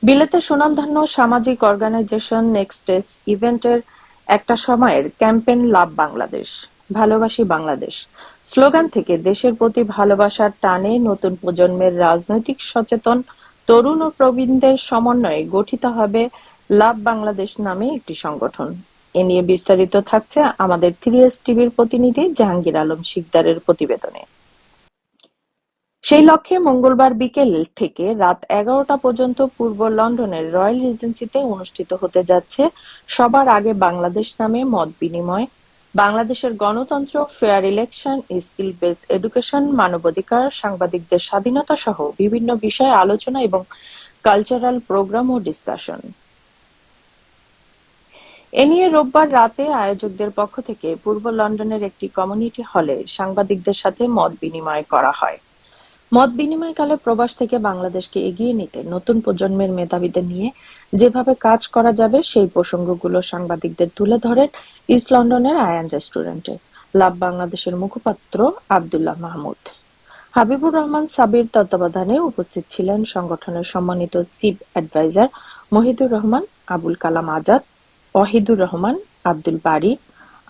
বিলেতের সুনামধন্য সামাজিক অর্গানাইজেশন নেক্সটেস ইভেন্টের একটা সময়ের ক্যাম্পেইন লাভ বাংলাদেশ, ভালোবাসি বাংলাদেশ স্লোগান থেকে দেশের প্রতি ভালোবাসার টানে নতুন প্রজন্মের রাজনৈতিক সচেতন তরুণ ও প্রবীণদের সমন্বয়ে গঠিত হবে লাভ বাংলাদেশ নামে একটি সংগঠন। এ নিয়ে বিস্তারিত থাকছে আমাদের 3S টিভির প্রতিনিধি জাহাঙ্গীর আলম শিকদারের প্রতিবেদনে। সেই লক্ষ্যে মঙ্গলবার বিকেল থেকে রাত 11টা পর্যন্ত পূর্ব লন্ডনের রয়্যাল রিজেন্সিতে অনুষ্ঠিত হতে যাচ্ছে সবার আগে বাংলাদেশ নামে মত বিনিময়, বাংলাদেশের গণতন্ত্র, fair election, skill base education, মানবাধিকার, সাংবাদিকদের স্বাধীনতা সহ বিভিন্ন বিষয়ে আলোচনা এবং কালচারাল প্রোগ্রাম ও ডিসকাশন। এ নিয়ে রোববার রাতে আয়োজকদের পক্ষ থেকে পূর্ব লন্ডনের একটি কমিউনিটি হলে সাংবাদিকদের সাথে মত বিনিময় করা হয়। মত বিনিময়কালে প্রবাস থেকে বাংলাদেশকে এগিয়ে নিতে নতুন প্রজন্মের মেধাবীদের নিয়ে যেভাবে কাজ করা যাবে সেই প্রসঙ্গগুলো সাংবাদিকদের তুলে ধরেন ইস্ট লন্ডনের আয়ান রেস্টুরেন্টে লাভ বাংলাদেশের মুখপাত্র আব্দুল্লাহ মাহমুদ। হাবিবুর রহমান সাবির তত্ত্বাবধানে উপস্থিত ছিলেন সংগঠনের সম্মানিত চিফ অ্যাডভাইজার মহিদুর রহমান, আবুল কালাম আজাদ, ওয়াহিদুর রহমান, আব্দুল বারী,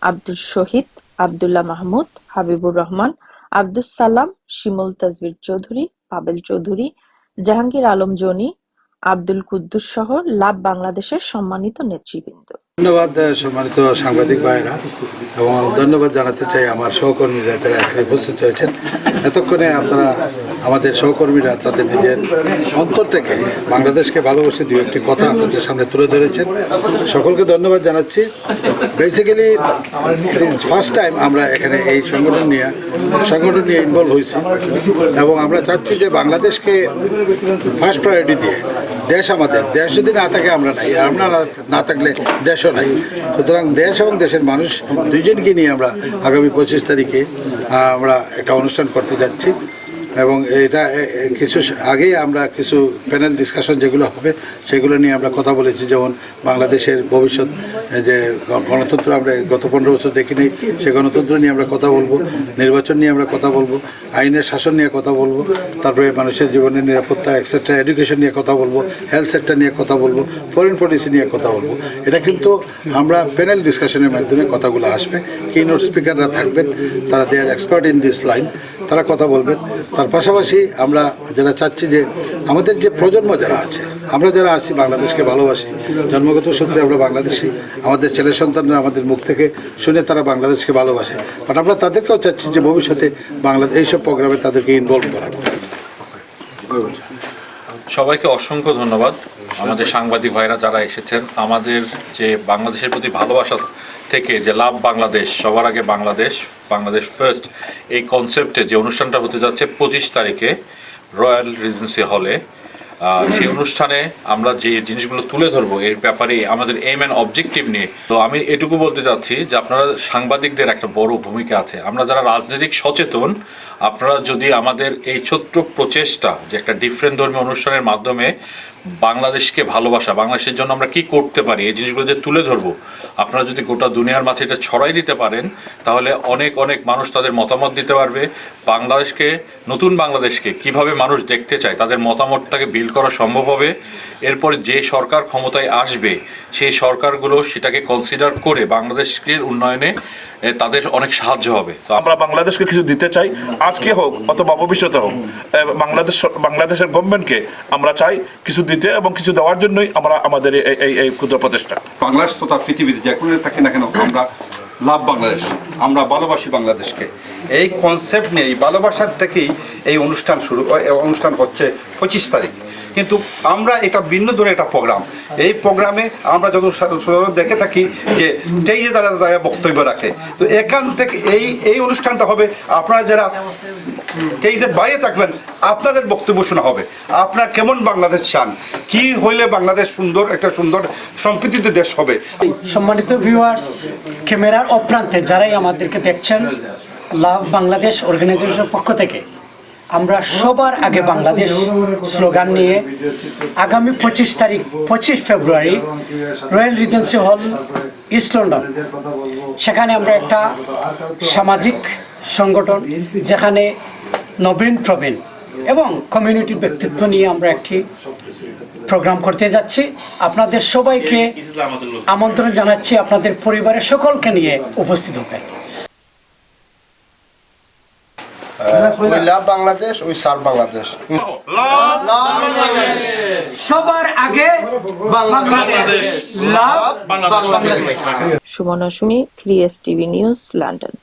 আব্দুল শহীদ, আব্দুল্লাহ মাহমুদ, হাবিবুর রহমান, আব্দুস সালাম, শিমুল তাজবির চৌধুরী, পাবেল চৌধুরী, জাহাঙ্গীর আলম জনি, আব্দুল কুদ্দুস সহ লাভ বাংলাদেশের সম্মানিত নেতৃবৃন্দ। ধন্যবাদ সম্মানিত সাংবাদিক ভাইরা, এবং ধন্যবাদ জানাতে চাই আমার সহকর্মীরা যারা এখানে উপস্থিত হয়েছেন। এতক্ষণে আপনারা আমাদের সহকর্মীরা তাদের নিজের অন্তর থেকে বাংলাদেশকে ভালোবেসে দু একটি কথা আপনাদের সামনে তুলে ধরেছেন। সকলকে ধন্যবাদ জানাচ্ছি। বেসিক্যালি ফার্স্ট টাইম আমরা এখানে এই সংগঠন নিয়ে ইনভলভ হয়েছি, এবং আমরা চাচ্ছি যে বাংলাদেশকে ফার্স্ট প্রায়োরিটি দিয়ে দেশ, আমাদের দেশ যদি না থাকে আমরা নাই, আমরা না থাকলে দেশও নাই। সুতরাং দেশ এবং দেশের মানুষ দুইজনকে নিয়ে আমরা আগামী 25 তারিখে আমরা একটা অনুষ্ঠান করতে যাচ্ছি, এবং এটা কিছু আগেই আমরা কিছু প্যানেল ডিসকাশন যেগুলো হবে সেগুলো নিয়ে আমরা কথা বলেছি। যেমন বাংলাদেশের ভবিষ্যৎ, যে গণতন্ত্র আমরা গত 15 বছর দেখিনি, সেই গণতন্ত্র নিয়ে আমরা কথা বলবো, নির্বাচন নিয়ে আমরা কথা বলবো, আইনের শাসন নিয়ে কথা বলবো, তারপরে মানুষের জীবনের নিরাপত্তা এক্সেট্রা, এডুকেশন নিয়ে কথা বলবো, হেলথ সেক্টর নিয়ে কথা বলবো, ফরেন পলিসি নিয়ে কথা বলবো। এটা কিন্তু আমরা প্যানেল ডিসকাশনের মাধ্যমে কথাগুলো আসবে। কিনোট স্পিকাররা থাকবেন, তারা দে আর এক্সপার্ট ইন দিস লাইন, তারা কথা বলবেন। তার পাশাপাশি আমরা যারা চাচ্ছি যে আমাদের যে প্রজন্ম যারা আছে, আমরা যারা আছি বাংলাদেশকে ভালোবাসি, জন্মগত সূত্রে আমরা বাংলাদেশি, আমাদের ছেলে সন্তানরা আমাদের মুখ থেকে শুনে তারা বাংলাদেশকে ভালোবাসে, বাট আমরা তাদেরকেও চাচ্ছি যে ভবিষ্যতে বাংলাদেশ এইসব প্রোগ্রামে তাদেরকে ইনভলভ করানো। সবাইকে অসংখ্য ধন্যবাদ। আমাদের সাংবাদিক ভাইরা যারা এসেছেন, আমাদের যে বাংলাদেশের প্রতি ভালোবাসা থেকে যে লাভ বাংলাদেশ, সবার আগে বাংলাদেশ, বাংলাদেশ ফার্স্ট, এই কনসেপ্টে যে অনুষ্ঠানটা হতে যাচ্ছে 25 তারিখে রয়্যাল রিজেন্সি হলে, সেই অনুষ্ঠানে আমরা যে জিনিসগুলো তুলে ধরবো এর ব্যাপারে আমাদের এইম অ্যান্ড অবজেক্টিভ নিয়ে। তো আমি এটুকু বলতে চাচ্ছি যে আপনারা সাংবাদিকদের একটা বড় ভূমিকা আছে। আমরা যারা রাজনৈতিক সচেতন, আপনারা যদি আমাদের এই ছোট্ট প্রচেষ্টা যে একটা ডিফারেন্ট ধর্মীয় অনুষ্ঠানের মাধ্যমে বাংলাদেশকে ভালোবাসা, বাংলাদেশের জন্য আমরা কি করতে পারি, এই জিনিসগুলো যে তুলে ধরবো, আপনারা যদি গোটা দুনিয়ার মাঝে এটা ছড়াই দিতে পারেন, তাহলে অনেক অনেক মানুষ তাদের মতামত দিতে পারবে। বাংলাদেশকে, নতুন বাংলাদেশকে কিভাবে মানুষ দেখতে চায়, তাদের মতামতটাকে বিল্ড করা সম্ভব হবে। এরপরে যে সরকার ক্ষমতায় আসবে, সেই সরকারগুলো সেটাকে কনসিডার করে বাংলাদেশের উন্নয়নে তাদের অনেক সাহায্য হবে। আমরা বাংলাদেশকে কিছু দিতে চাই, আজকে হোক অথবা ভবিষ্যতে হোক। বাংলাদেশের গভর্নমেন্টকে আমরা চাই কিছু দিতে, এবং কিছু দেওয়ার জন্যই আমরা আমাদের এই ক্ষুদ্র প্রচেষ্টা। বাংলাদেশ তথা পৃথিবীতে যে কোনো থাকি না কেন, আমরা লাভ বাংলাদেশ, আমরা ভালোবাসি বাংলাদেশকে, এই কনসেপ্ট নিয়ে, এই ভালোবাসার থেকেই এই অনুষ্ঠান হচ্ছে 25 তারিখ। কিন্তু আমরা এটা ভিন্ন ধরে একটা প্রোগ্রাম, এই প্রোগ্রামে আমরা যত দেখে থাকি যে স্টেজে তারা বক্তব্য রাখে, তো এখান থেকে এই অনুষ্ঠানটা হবে, আপনারা যারা স্টেজের বাইরে থাকবেন আপনাদের বক্তব্য শোনা হবে। আপনারা কেমন বাংলাদেশ চান, কি হইলে বাংলাদেশ একটা সুন্দর সম্প্রীতিতে দেশ হবে। সম্মানিত ভিউয়ার্স, ক্যামেরার অপ্রান্তে যারাই আমাদেরকে দেখছেন, লাভ বাংলাদেশ অর্গানাইজেশনের পক্ষ থেকে আমরা সবার আগে বাংলাদেশ স্লোগান নিয়ে আগামী 25 ফেব্রুয়ারি রয়্যাল রিজেন্সি হল, ইস্ট লন্ডন, সেখানে আমরা একটা সামাজিক সংগঠন, যেখানে নবীন প্রবীণ এবং কমিউনিটির ব্যক্তিত্ব নিয়ে আমরা একটি প্রোগ্রাম করতে যাচ্ছি। আপনাদের সবাইকে আমন্ত্রণ জানাচ্ছি, আপনাদের পরিবারের সকলকে নিয়ে উপস্থিত হবেন। We love Bangladesh, we serve Bangladesh. সবার আগে Bangladesh, love Bangladesh. Sumana Sumi, 3S TV news, London.